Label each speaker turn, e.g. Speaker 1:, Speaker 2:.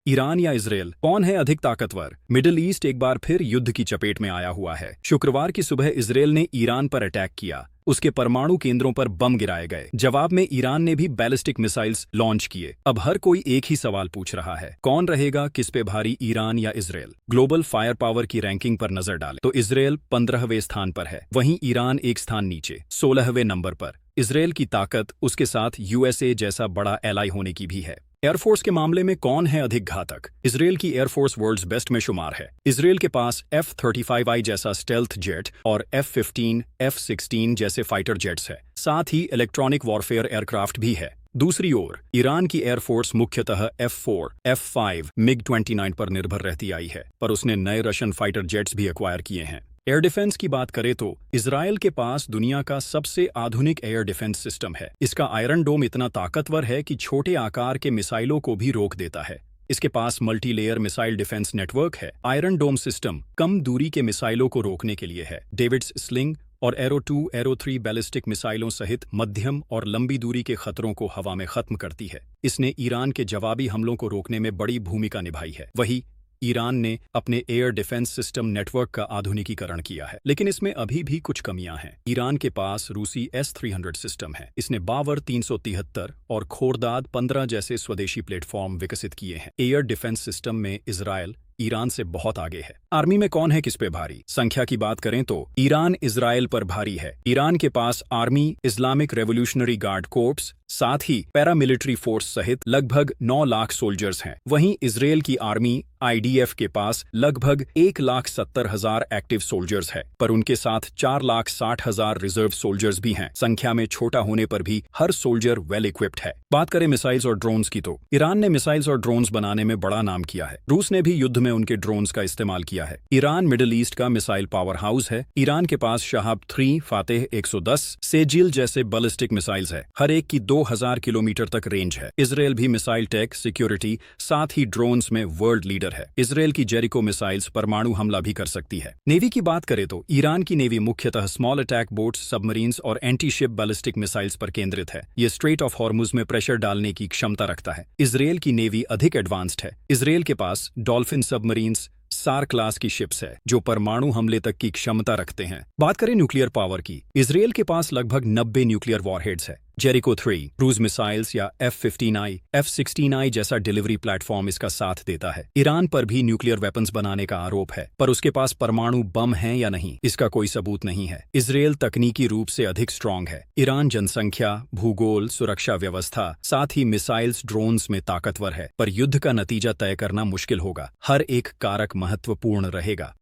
Speaker 1: Iran या Israel, कौन है अधिक ताकतवर? मिडिल ईस्ट एक बार फिर युद्ध की चपेट में आया हुआ है। शुक्रवार की सुबह इजरायल ने ईरान पर अटैक किया। उसके परमाणु केंद्रों पर बम गिराए गए। जवाब में ईरान ने भी बैलिस्टिक मिसाइल्स लॉन्च किए। अब हर कोई एक ही सवाल पूछ रहा है, कौन रहेगा किस पे भारी, ईरान या इजरायल? ग्लोबल फायर पावर की रैंकिंग पर नजर डालें तो इजरायल 15वें स्थान पर है, वहीं ईरान एक स्थान नीचे 16वें नंबर पर। इजरायल की ताकत उसके साथ यूएसए जैसा बड़ा एलाई होने की भी है। एयरफोर्स के मामले में कौन है अधिक घातक? इजरायल की एयरफोर्स वर्ल्ड्स बेस्ट में शुमार है। इजरायल के पास F-35I जैसा स्टेल्थ जेट और F-15, F-16 जैसे फाइटर जेट्स है। साथ ही इलेक्ट्रॉनिक वॉरफेयर एयरक्राफ्ट भी है। दूसरी ओर ईरान की एयरफोर्स मुख्यतः F-4, F-5, MiG-29 पर निर्भर रहती आई है, पर उसने नए रशियन फाइटर जेट्स भी एक्वायर किए हैं। एयर डिफेंस की बात करें तो इजरायल के पास दुनिया का सबसे आधुनिक एयर डिफेंस सिस्टम है। इसका आयरन डोम इतना ताकतवर है कि छोटे आकार के मिसाइलों को भी रोक देता है। इसके पास multi layer missile defence network है। आयरन डोम सिस्टम कम दूरी के मिसाइलों को रोकने के लिए है। डेविड्स स्लिंग और एरो 2, एरो 3 बैलिस्टिक मिसाइलों सहित मध्यम और लंबी दूरी के खतरों को हवा में खत्म करती है। इसने ईरान के जवाबी हमलों को रोकने में बड़ी भूमिका निभाई है। वहीं ईरान ने अपने एयर डिफेंस सिस्टम नेटवर्क का आधुनिकीकरण किया है, लेकिन इसमें अभी भी कुछ कमियां हैं। ईरान के पास रूसी S-300 सिस्टम है। इसने बावर 373 और खोरदाद 15 जैसे स्वदेशी प्लेटफॉर्म विकसित किए हैं। एयर डिफेंस सिस्टम में इजरायल ईरान से बहुत आगे है। आर्मी में कौन है किस पे भारी? संख्या की बात करें तो ईरान इजरायल पर भारी है। ईरान के पास army, Islamic Revolutionary Guard Corps, साथ ही पैरामिलिट्री फोर्स सहित लगभग 9 लाख सोल्जर्स हैं। वहीं इजरायल की आर्मी IDF के पास लगभग 1,70,000 एक्टिव सोल्जर्स है, पर उनके साथ 4,60,000 रिजर्व सोल्जर्स भी हैं। संख्या में छोटा होने पर भी हर सोल्जर वेल इक्विप्ड है। बात करें मिसाइल्स और ड्रोन्स की तो ईरान ने मिसाइल्स और ड्रोन्स बनाने में बड़ा नाम किया है। रूस ने भी युद्ध में उनके ड्रोन्स का इस्तेमाल किया है। ईरान मिडिल ईस्ट का मिसाइल पावर हाउस है। ईरान के पास शहाब 3, फातेह 110, सेजिल जैसे बैलिस्टिक मिसाइल्स है। हर एक की 2000 किलोमीटर तक रेंज है। इजरायल भी मिसाइल टेक, सिक्योरिटी, साथ ही ड्रोन्स में वर्ल्ड लीडर है। इजरायल की जेरिको मिसाइल्स परमाणु हमला भी कर सकती है। नेवी की बात करें तो ईरान की नेवी मुख्यतः स्मॉल अटैक बोट्स, सबमरीन्स और एंटी शिप बैलिस्टिक मिसाइल्स पर केंद्रित है। ये स्ट्रेट ऑफ हॉर्मुज में प्रेशर डालने की क्षमता रखता है। इजरायल की नेवी अधिक एडवांस्ड है। इजरायल के पास डॉल्फिन सबमरीन्स, सार क्लास की शिप्स है, जो परमाणु हमले तक की क्षमता रखते हैं। बात करें न्यूक्लियर पावर की, इजरायल के पास लगभग 90 न्यूक्लियर वॉरहेड्स है। जेरिको 3 क्रूज मिसाइल्स या F-15I, F-16I जैसा डिलीवरी प्लेटफॉर्म इसका साथ देता है। ईरान पर भी न्यूक्लियर वेपन्स बनाने का आरोप है, पर उसके पास परमाणु बम है या नहीं, इसका कोई सबूत नहीं है। इजरायल तकनीकी रूप से अधिक स्ट्रांग है। ईरान जनसंख्या, भूगोल, सुरक्षा व्यवस्था, साथ ही मिसाइल्स, ड्रोन्स में ताकतवर है, पर युद्ध का नतीजा तय करना मुश्किल होगा। हर एक कारक महत्वपूर्ण रहेगा।